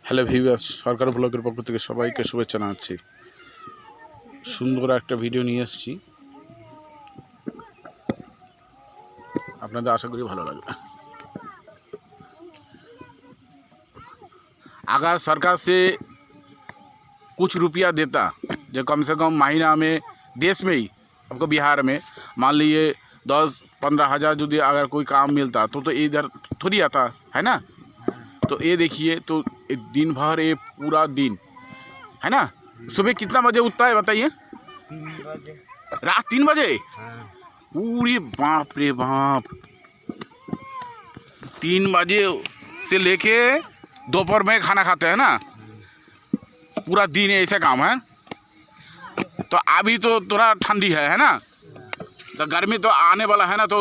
Hello viewers, সরকার ব্লগের পক্ষ থেকে সবাইকে শুভেচ্ছা জানাচ্ছি। সুন্দর একটা ভিডিও নিয়ে এসেছি, আপনাদের आशा करी ভালো লাগবে। अगर सरकार से कुछ रुपया देता जो कम से कम महीना में देश में ही आपको बिहार में मान लीजिए 10-15 हज़ार जो अगर कोई काम मिलता तो इधर थोड़ी आता है ना। तो ये देखिए, तो दिन भर ये पूरा दिन है ना। सुबह कितना बजे उठता है बताइए? 3 बजे। रात 3 बजे? हाँ। पूरी बाप रे बाप, 3 बजे से लेके दोपहर में खाना खाते हैं ना, पूरा दिन ऐसा काम है। तो अभी तो थोड़ा ठंडी है ना, तो गर्मी तो आने वाला है ना, तो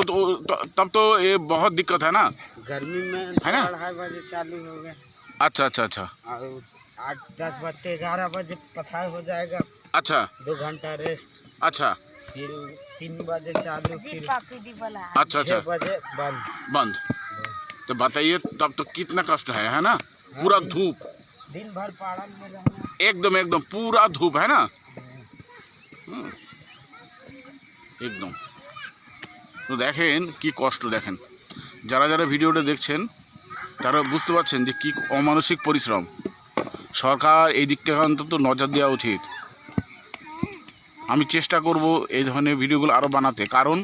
तब तो ये बहुत दिक्कत है ना। गर्मी में है ना? 2:30 बजे चालू हो गया। अच्छा अच्छा अच्छा 8-10 बजते 11 बजे पथार हो जाएगा। अच्छा 2 घंटा रेस्ट, अच्छा फिर 3 बजे चालू, फिर अच्छा 6 बजे बंद। बंद। तो बताइए, तब तो कितना कष्ट है ना। पूरा धूप, दिन भर पहाड़ में रहना। एकदम एकदम पूरा धूप है ना, एकदम। তো দেখেন কি কষ্ট, দেখেন যারা যারা ভিডিওটা দেখছেন তারা বুঝতে পারছেন যে কি অমানসিক পরিশ্রম। সরকার এই দিকটা অন্তত নজর দেওয়া উচিত। আমি চেষ্টা করব এই ধরনের ভিডিওগুলো আরও বানাতে, কারণ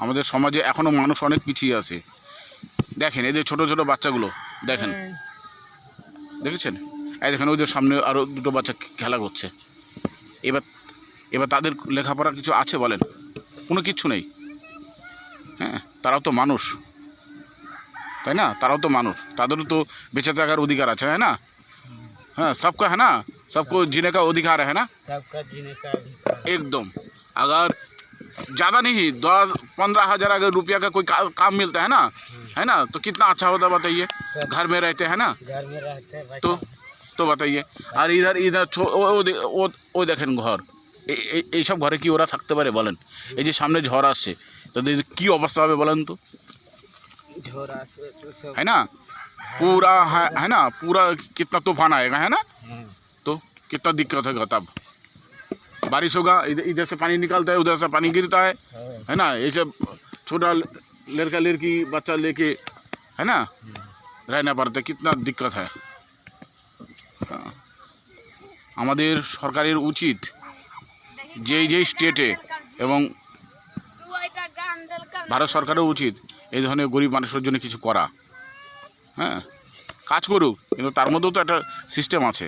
আমাদের সমাজে এখনও মানুষ অনেক পিছিয়ে আছে। দেখেন এই যে ছোটো ছোটো বাচ্চাগুলো দেখেন, দেখেছেন? এই দেখেন ওই যে সামনে আরও দুটো বাচ্চা খেলা করছে। এবার তাদের লেখাপড়া কিছু আছে বলেন? কোনো কিচ্ছু নেই। হ্যাঁ, তারাও তো মানুষ, তাই না? তারাও তো মানুষ, তাদেরও তো বেঁচে থাকার অধিকার আছে, है ना। हाँ, सबका है ना, सबको जीने का अधिकार है ना, सबका जीने का अधिकार। एकदम। अगर ज़्यादा नहीं 10-15 हज़ार अगर रुपया का कोई काम मिलता है ना, तो कितना अच्छा होता बताइए। घर में रहते हैं ना, घर में रहते हैं भाई। तो बताइए। और इधर ও দেখেন ঘর, এইসব ঘরে কি ওরা থাকতে পারে বলেন? এই যে সামনে ঝড় আসছে, তো কি অবস্থা হবে বলেন তো, झोरा से तो सब है ना। पूरा है ना, पूरा कितना तूफान आएगा, है ना। तो कितना दिक्कत होगा तब। बारिश होगा, इधर से पानी निकलता है, उधर से पानी गिरता है ना। ये सब छोटा लड़का लड़की बच्चा लेके है ना रहना पड़ता है, कितना दिक्कत है। আমাদের সরকারের উচিত যে স্টেটে এবং ভারত সরকারের উচিত এই ধরনের গরিব মানুষের জন্য কিছু করা। হ্যাঁ, কাজ করুক, কিন্তু তার মধ্যেও তো একটা সিস্টেম আছে।